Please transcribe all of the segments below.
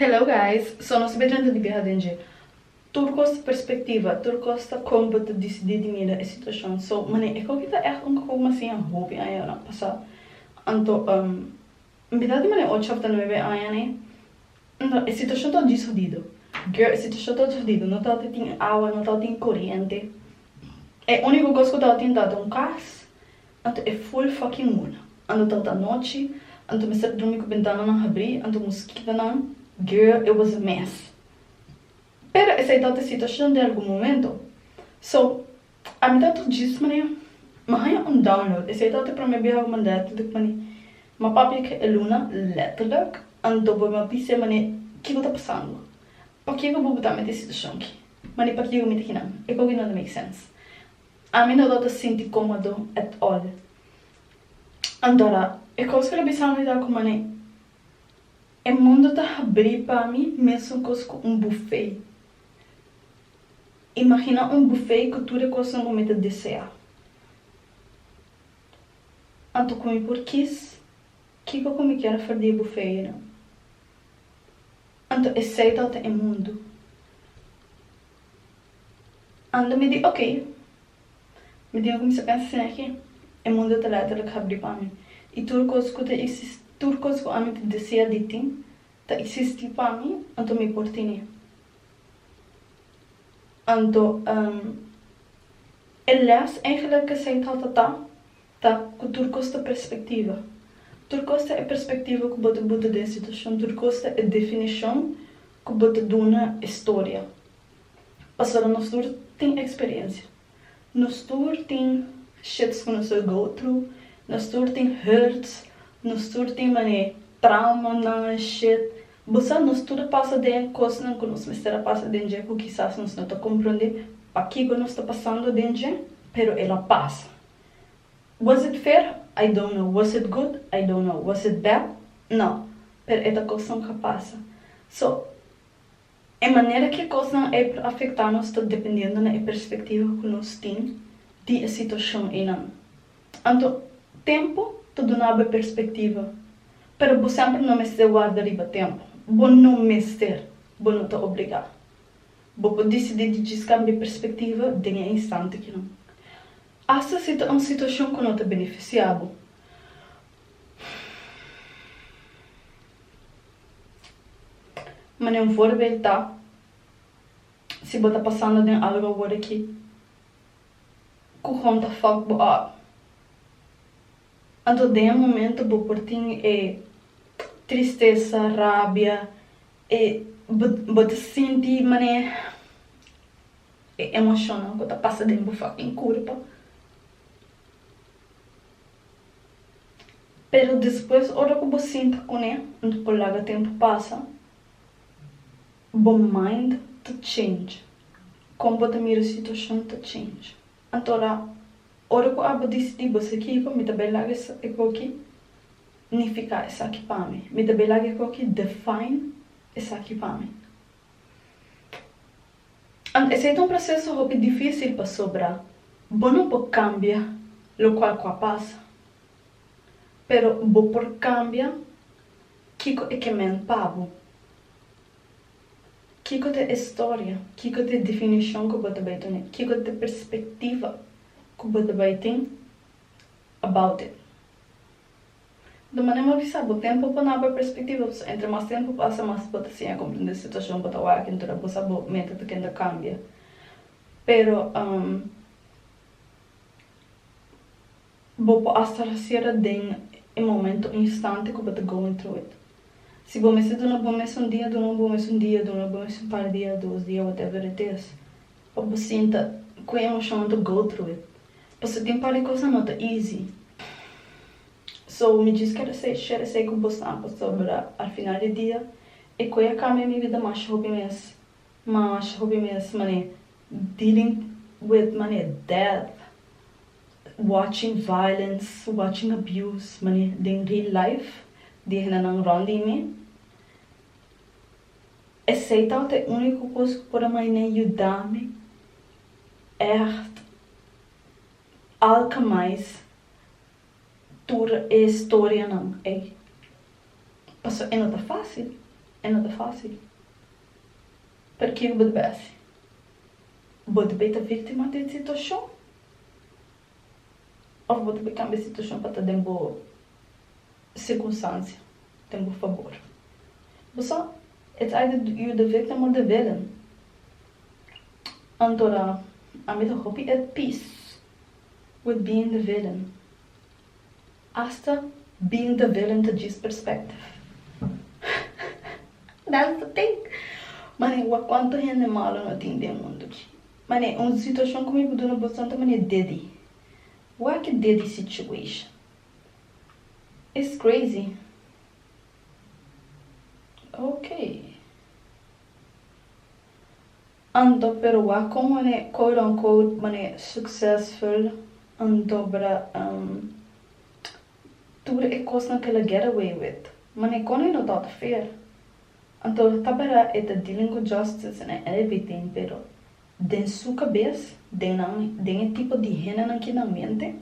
Hello guys, so nós bedrando de viagem. Turcos perspectiva, turcos ta como te decidir de mira a situação. So, mane, ik ook echt como assim a hobby aan jou na passar. Anto, verdade mane 8 of 9 anos, né? A situação tá desjodido. Girl, a situação tá desjodido. Não tá tem água, não tá tem corrente. É único coisa que tá tem dado gás. Anto é full fucking moon. Anto tá noite, anto me ser dormir com a ventana não abrir, anto mosquito não. Girl, it was a mess. Pero essa é a situação de algum momento. So, a metade disso, mane, mas download. Essa é a para me ver alguma data de mane. Mas papi que é luna, letterlijk, ando por uma pista, mane, que está passando? Para que eu vou botar essa situação aqui? Mane, para que eu me digo não? É que não make sense. A mim não dá sentir cômodo at all. Andora, é coisa que eu pensava me dar com mane. O mundo está abrindo para mim, mesmo com buffet. Imagina buffet que tu coisa no momento de desejar. Anto comi por quis, que eu comi quero fazer buffet, não? Anto aceita o mundo. Ando me diz, ok. Me diz como se pensa assim aqui. O mundo está lá, está abrindo para mim. E tudo coisa que existe, tudo coisa que a mim deseja de ti, está existe para mim, anto me portine. Anto, aliás, eigenlijk gezegd had dat turcosta perspectiva. Turcosta é perspectiva que bota bota da situação. Turcosta é definição que bota de uma história. Passar nós todos tem experiência. Nós todos tem shits que nós go through. Nós todos tem hurts. Nós todos tem mané trauma na shit. Você nós tudo passa de coisas que nós mestra passa de que quizás nós não tá compreender para que nós está passando de, pero ela passa. Was it fair? I don't know. Was it good? I don't know. Was it bad? Não. Pero é da coisa que passa. So, a maneira que a coisa é para afetar nós está dependendo da perspectiva que nós temos de a situação e não. Então, tempo te dá uma perspectiva. Pero você sempre não me se guarda riba tempo. Bom não mestre, bom não te obrigar. Bom pode decidir de descambiar de perspectiva de um instante que não. Essa é uma situação que não te beneficiava. Mas não vou voltar. Se você está passando de algo agora aqui, que conta fuck up. Então, de um momento, você pode tristeza, rabia, e você sente, mané, emocional, que está passando dentro do fucking corpo. Pero depois, a hora que você sente com ele, quando o tempo passa, o mind to change. Como você mira a situação to change. Então, a hora que você decide, você aqui, como está bem lá, aqui, nem ficar essa aqui para mim. Me dá bem lá que define essa aqui para mim. Esse é um processo muito difícil para sobrar. Bom não pode cambiar o qual passa. Pero bom por cambiar que é que me pago. Que é história, que é definição que você vai ter, que é perspectiva que você vai ter about it. De maneira que sabe, o tempo para não perspectiva, entre mais tempo passa, mais você assim a compreender a situação para trabalhar, que então você sabe, método que ainda cambia. Pero, você pode estar de um momento, instante que você going through it. Se você me dá um bom mês um dia, dá um bom mês um dia, dá um bom mês um par de dias, 2 dias, whatever it is. Você sinta com a emoção de go through it. Você tem para coisa não é easy. So, me diz que eu sei que você está sobre ao final do dia e que eu cambio minha vida mais hobby mesmo, mané, dealing with mané death, watching violence, watching abuse, mané, in real life, de não rondi me. Aceitar é a única coisa que pode me ajudar-me é algo mais tur a história não é. Passou, não tá fácil. é nada fácil. Para que eu base? Pode ser vítima da situação? Ou pode cambiar a situação para ter boa circunstância, ter bom favor? Então, it's either you the victim or the villain. Então, I'm happy at peace with being the villain. Hasta being the villain to this perspective. That's the thing. Mane, quanto gente malo não tem no mundo aqui. Mane, uma situação comigo do bastante mane daddy. What a daddy situation. It's crazy. Okay. Ando pero como mane quote unquote mane successful ando para tudo é coisa que ela get away with. Mane quando não tá fair. Então, tá para é dealing with justice and everything, pero den sua cabeça, den tipo de rena aqui na mente,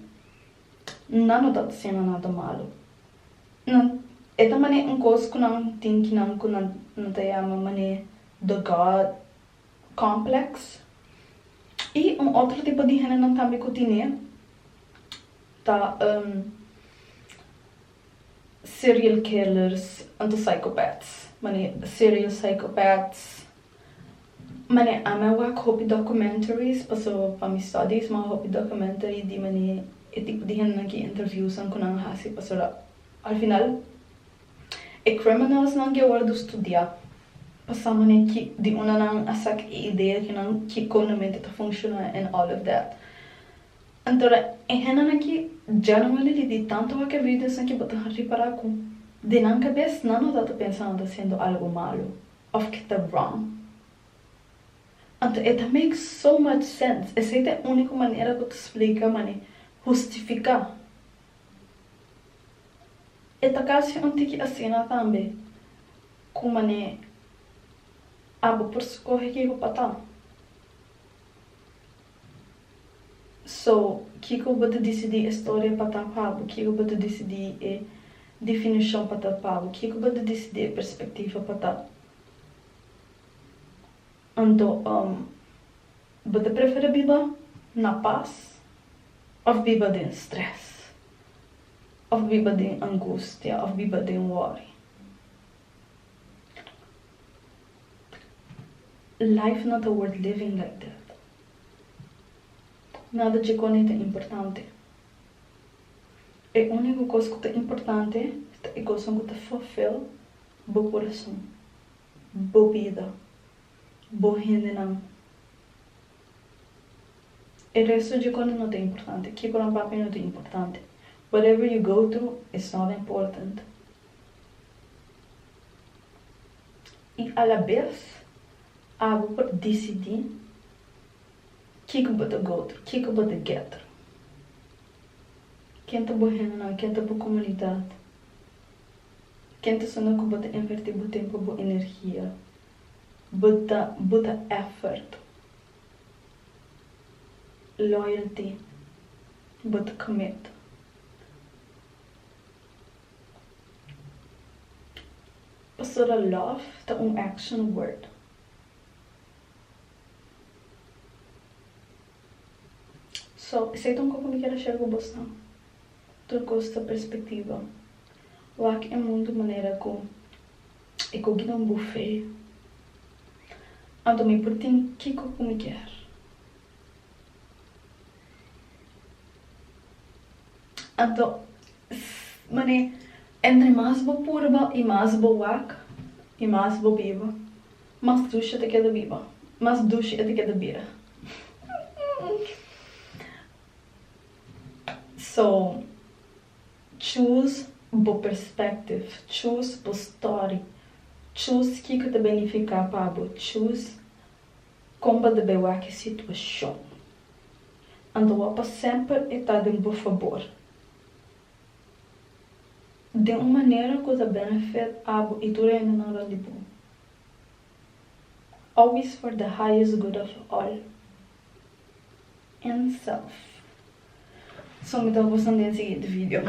não tá sendo nada malo. Não, é também coisa que não tem que não te chama mané the God complex. E outro tipo de rena não também que tem tá serial killers and psychopaths. Mane serial psychopaths. Mane ama work hopi documentaries, paso para mi studies, ma hopi documentary di mane e tipo di hen naki interviews ang kunang hasi paso al final e criminals nang geworden studia. Passa mane ki di una nang asak ideia que nang ki konamente ta funciona and all of that. Então, e hen naki genuinely di tanto que vídeos naki botar reparar com de na cabeça não está pensando sendo algo malo ou que está wrong. Então, it makes so much sense. Essa é a única maneira que eu te explico, mane, justificar. Esta caso é um tique assim também, como mane, abo por escorrer que eu patar. So, que eu vou decidir a história para tapar, que eu vou decidir definição para tapar, o que eu vou decidir perspectiva para tapar. Então, você prefere viver na paz ou viver de stress? Ou viver de angústia, ou viver de worry? Life not worth living like that. Nada de conta é importante. A única coisa que é importante é a coisa que te fulfill o coração, a vida, a gente não. O resto de coisa não é importante. Que por um papel não é importante. Whatever you go through is not important. E a la vez, algo por decidir que eu vou go through, que eu vou get through. Quem está morrendo, quem está por comunidade, quem está sendo que bota invertir o tempo, a energia, bota effort, loyalty, bota commit. Pastora love está action word. So, sei tão como que ela chega com você. Outra perspectiva. Lá que é muito maneira com e com que não buffet. Então me por tem que como quer. Então, mané entre mais bo purba e mais bo wak e mais bo viva, mais ducha te queda viva, mais ducha te queda bira. So, choose bo perspective, choose bo story, choose que te beneficia para bo, choose como de bewa que situação. Então, apa sempre está de bo favor. De uma maneira que você benefit abo e tu ainda não de bom. Always for the highest good of all. And self. So, me dá gostando desse vídeo.